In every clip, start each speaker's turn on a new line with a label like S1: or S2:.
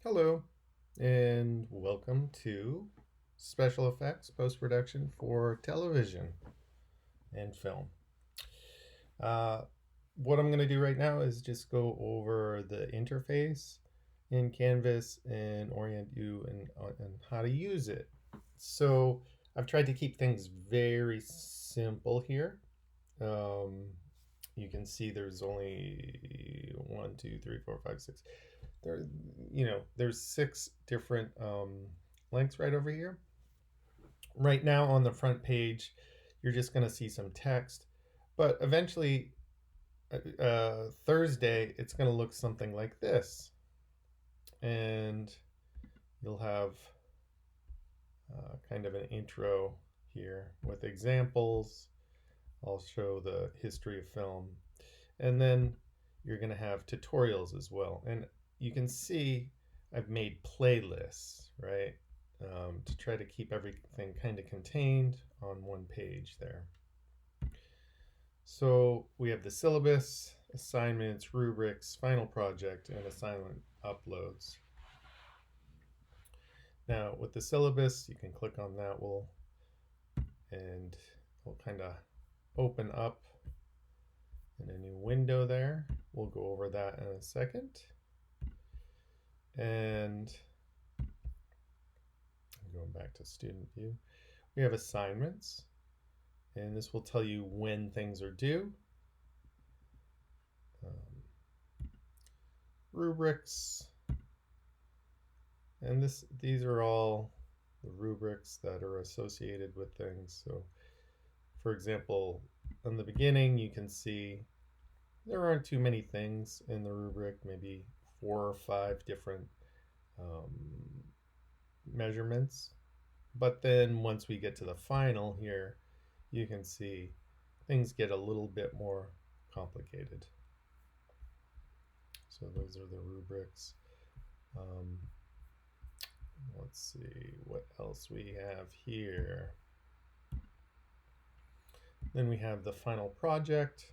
S1: Hello, and welcome to special effects post production for television and film. Uh, what I'm going to do right now is just go over the interface in Canvas and orient you and how to use it. So I've tried to keep things very simple here. Um, you can see there's only one, two, three, four, five, six. There, there's six different links right over here. Right now on the front page, you're just going to see some text, but eventually, Thursday, it's going to look something like this, and you'll have kind of an intro here with examples. I'll show the history of film, and then you're going to have tutorials as well. And you can see I've made playlists, right? To try to keep everything kind of contained on one page there. So we have the syllabus, assignments, rubrics, final project, and assignment uploads. Now with the syllabus, you can click on that and we'll kind of open up in a new window there. We'll go over that in a second. And going back to student view, we have assignments, and this will tell you when things are due. Rubrics, and these are all the rubrics that are associated with things. So for example, in the beginning you can see there aren't too many things in the rubric, maybe 4 or 5 different um, measurements. But then once we get to the final here, you can see things get a little bit more complicated. So those are the rubrics. Um, let's see what else we have here. Then we have the final project.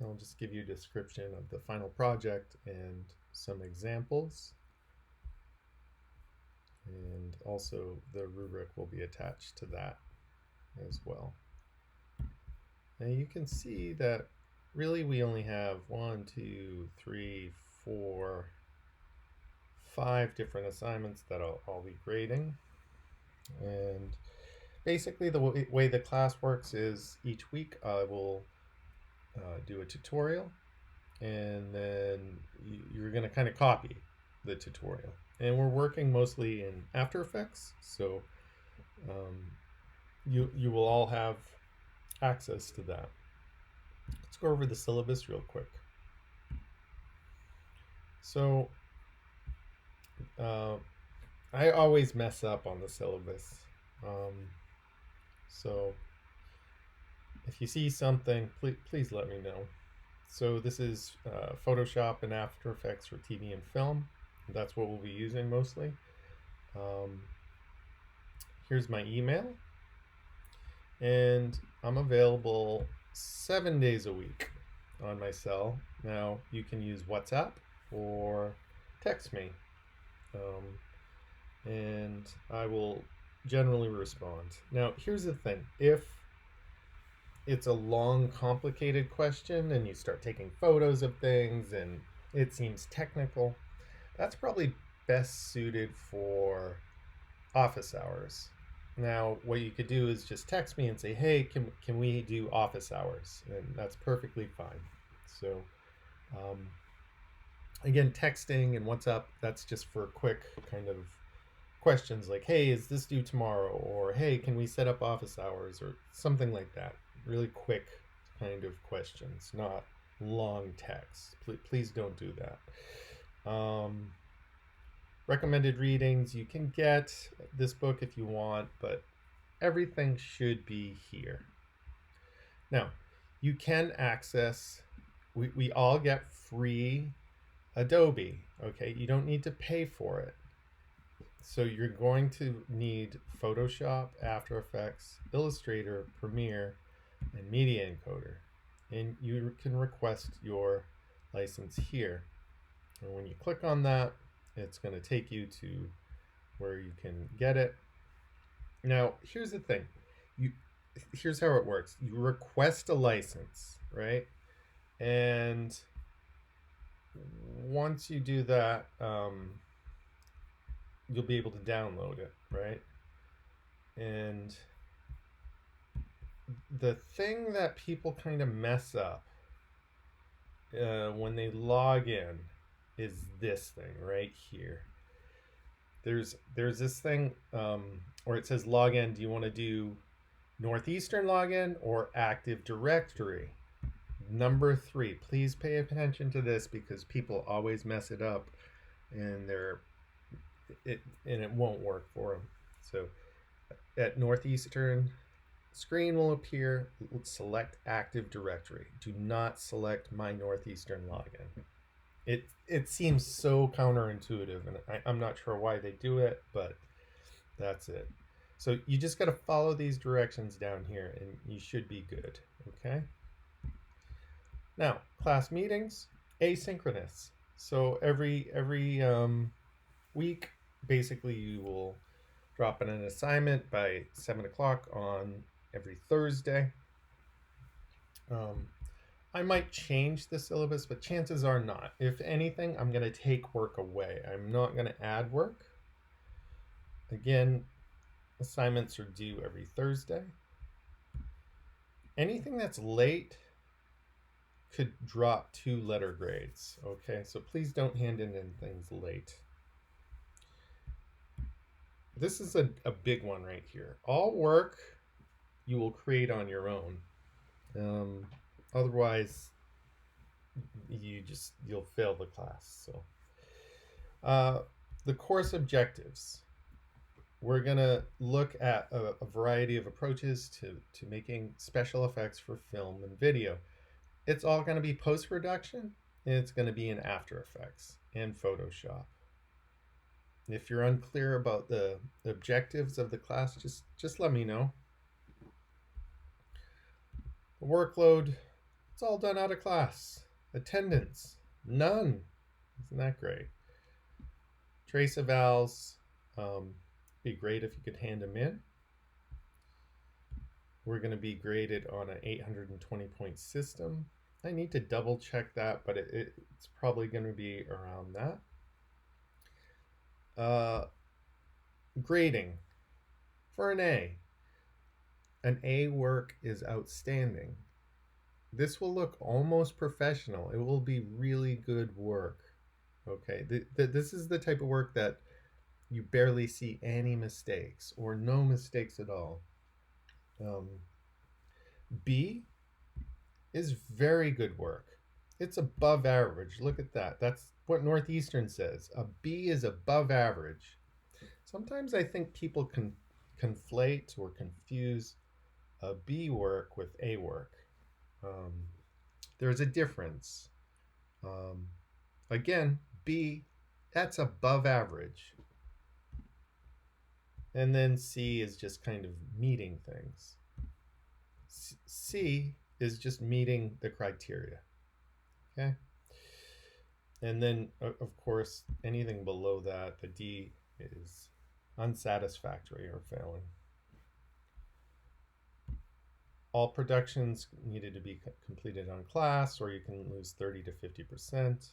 S1: I'll just give you a description of the final project and some examples. And also the rubric will be attached to that as well. And you can see that really we only have 1, 2, 3, 4, 5 different assignments that I'll be grading. And basically the way the class works is each week I will do a tutorial, and then you're going to kind of copy the tutorial. And we're working mostly in After Effects, so you will all have access to that. Let's go over the syllabus real quick. So I always mess up on the syllabus. So if you see something, please let me know. So this is Photoshop and After Effects for TV and film. That's what we'll be using mostly. Here's my email. And I'm available 7 days a week on my cell. Now you can use WhatsApp or text me. And I will generally respond. Now here's the thing. If it's a long, complicated question and you start taking photos of things and it seems technical, that's probably best suited for office hours. Now, what you could do is just text me and say, hey, can we do office hours? And that's perfectly fine. So, again, texting and WhatsApp, that's just for quick kind of questions like, hey, is this due tomorrow? Or, hey, can we set up office hours? Or something like that. Really quick kind of questions, not long texts. Please don't do that. Recommended readings, you can get this book if you want, but everything should be here. Now, you can access, we all get free Adobe, okay? You don't need to pay for it. So you're going to need Photoshop, After Effects, Illustrator, Premiere, and Media Encoder. And you can request your license here. And when you click on that, It's going to take you to where you can get it. Now, here's the thing. Here's how it works. You request a license, right? And once you do that, you'll be able to download it, right? And the thing that people kind of mess up when they log in is this thing right here. There's this thing where it says login. Do you want to do Northeastern login or Active Directory? Number 3. Please pay attention to this because people always mess it up, and it won't work for them. So at Northeastern, screen will appear. Select Active Directory. Do not select My Northeastern login. It seems so counterintuitive, and I'm not sure why they do it, but that's it. So you just got to follow these directions down here, and you should be good. Okay. Now, class meetings, asynchronous. So every week, basically, you will drop in an assignment by 7 o'clock on every Thursday. I might change the syllabus, but chances are not. If anything, I'm going to take work away. I'm not going to add work. Again, assignments are due every Thursday. Anything that's late could drop 2 letter grades. Okay, so please don't hand in things late. This is a big one right here. All work you will create on your own. Otherwise, you'll fail the class. So, the course objectives. We're gonna look at a variety of approaches to making special effects for film and video. It's all gonna be post-production, and it's gonna be in After Effects and Photoshop. If you're unclear about the objectives of the class, just let me know. The workload, it's all done out of class. Attendance, none. Isn't that great? Trace evals, be great if you could hand them in. We're going to be graded on an 820 point system. I need to double check that, but it's probably going to be around that. Grading for an A. An A work is outstanding. This will look almost professional. It will be really good work. Okay, this is the type of work that you barely see any mistakes or no mistakes at all. B is very good work. It's above average. Look at that. That's what Northeastern says. A B is above average. Sometimes I think people can conflate or confuse a B work with A work. There's a difference. Again, B, that's above average. And then C is just kind of meeting things. C is just meeting the criteria. Okay? And then, of course, anything below that, the D is unsatisfactory or failing. All productions needed to be completed on class, or you can lose 30 to 50%.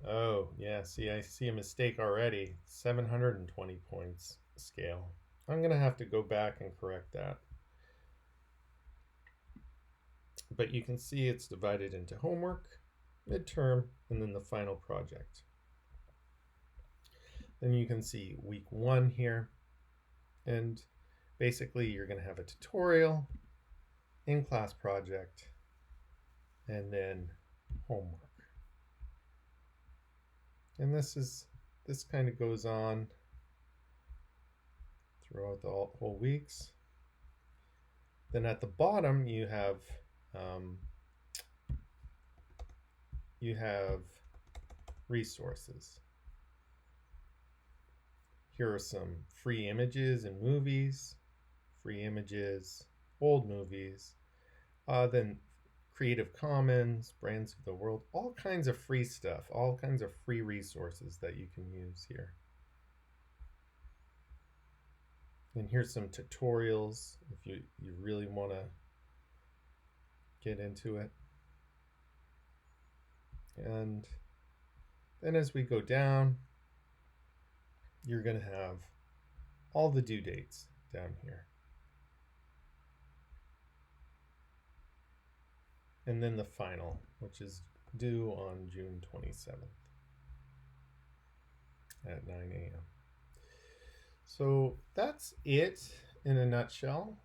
S1: Oh, yeah, see, I see a mistake already. 720 points scale. I'm going to have to go back and correct that. But you can see it's divided into homework, midterm, and then the final project. Then you can see week 1 here, and basically you're going to have a tutorial, in-class project, and then homework. And this kind of goes on throughout the whole weeks. Then at the bottom you have resources. Here are some free images and movies, free images, old movies, then Creative Commons, Brands of the World, all kinds of free stuff, all kinds of free resources that you can use here. And here's some tutorials if you really want to get into it. And then as we go down, you're going to have all the due dates down here. And then the final, which is due on June 27th at 9 a.m. So that's it in a nutshell.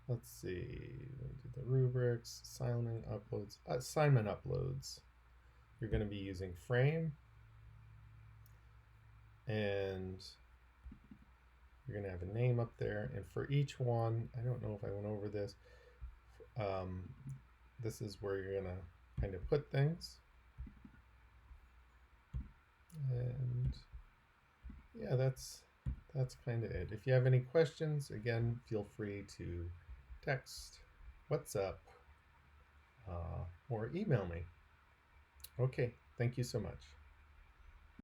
S1: Let's see, we'll do the rubrics, assignment uploads. You're going to be using frame, and you're going to have a name up there. And for each one, I don't know if I went over this. This is where you're going to kind of put things. And yeah, that's kind of it. If you have any questions, again, feel free to text, WhatsApp, or email me. Okay, thank you so much.